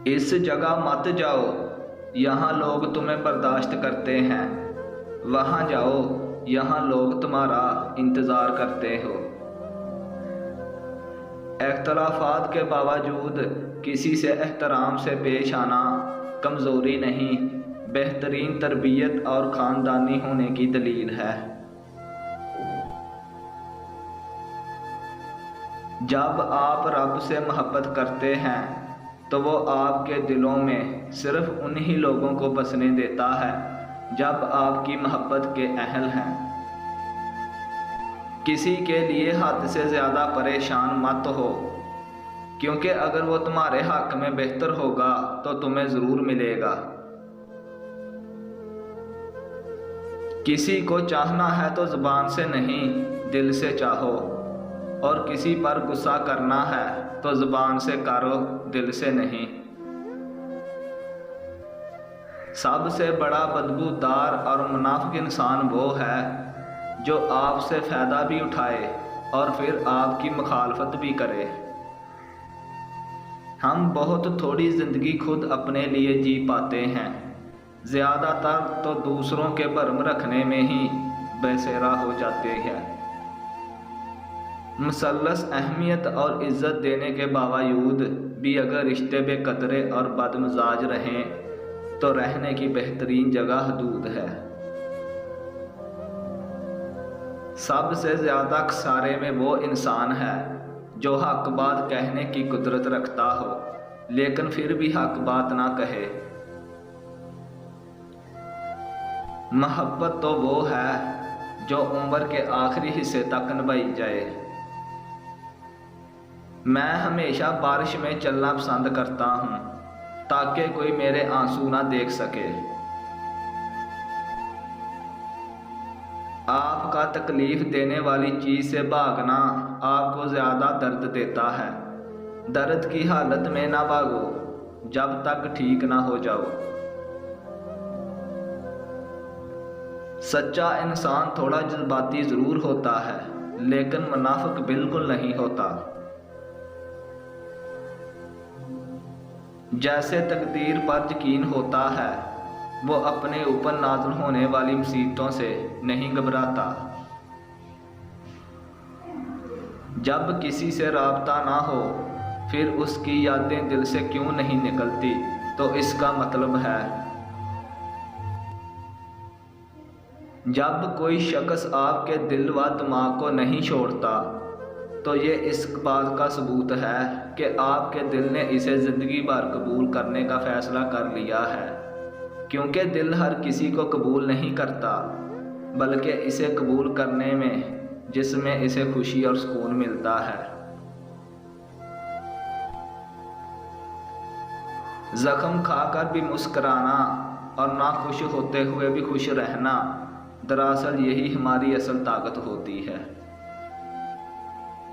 इस जगह मत जाओ, यहाँ लोग तुम्हें बर्दाश्त करते हैं। वहाँ जाओ, यहाँ लोग तुम्हारा इंतज़ार करते हो। इख्तलाफात के बावजूद किसी से एहतराम से पेश आना कमज़ोरी नहीं, बेहतरीन तरबियत और ख़ानदानी होने की दलील है। जब आप रब से मोहब्बत करते हैं तो वो आपके दिलों में सिर्फ उन्हीं लोगों को बसने देता है जब आपकी मोहब्बत के अहल हैं। किसी के लिए हद से ज़्यादा परेशान मत हो, क्योंकि अगर वो तुम्हारे हक़ में बेहतर होगा तो तुम्हें ज़रूर मिलेगा। किसी को चाहना है तो ज़ुबान से नहीं, दिल से चाहो, और किसी पर गुस्सा करना है तो ज़ुबान से करो, दिल से नहीं। सबसे बड़ा बदबूदार और मुनाफिक इंसान वो है जो आपसे फ़ायदा भी उठाए और फिर आपकी मुखालफत भी करे। हम बहुत थोड़ी ज़िंदगी खुद अपने लिए जी पाते हैं, ज़्यादातर तो दूसरों के भरम रखने में ही बेसेरा हो जाते हैं। मुसल्लस अहमियत और इज़्ज़त देने के बावजूद भी अगर रिश्ते बेकदरे और बदमिजाज रहें तो रहने की बेहतरीन जगह हदूद है। सबसे ज़्यादा खसारे में वो इंसान है जो हक बात कहने की कुदरत रखता हो लेकिन फिर भी हक बात ना कहे। मोहब्बत तो वो है जो उम्र के आखिरी हिस्से तक निभाई जाए। मैं हमेशा बारिश में चलना पसंद करता हूँ ताकि कोई मेरे आंसू ना देख सके। आपका तकलीफ़ देने वाली चीज़ से भागना आपको ज़्यादा दर्द देता है। दर्द की हालत में ना भागो जब तक ठीक ना हो जाओ। सच्चा इंसान थोड़ा जज्बाती ज़रूर होता है लेकिन मुनाफिक बिल्कुल नहीं होता। जैसे तकदीर पर यकीन होता है वो अपने ऊपर नाज़िल होने वाली मुसीबतों से नहीं घबराता। जब किसी से राब्ता ना हो फिर उसकी यादें दिल से क्यों नहीं निकलती, तो इसका मतलब है जब कोई शख्स आपके दिल व दिमाग को नहीं छोड़ता तो ये इस बात का सबूत है कि आपके दिल ने इसे ज़िंदगी भर कबूल करने का फ़ैसला कर लिया है। क्योंकि दिल हर किसी को कबूल नहीं करता, बल्कि इसे कबूल करने में जिसमें इसे खुशी और सुकून मिलता है। ज़ख्म खाकर भी मुस्कराना और ना खुश होते हुए भी खुश रहना, दरअसल यही हमारी असल ताकत होती है।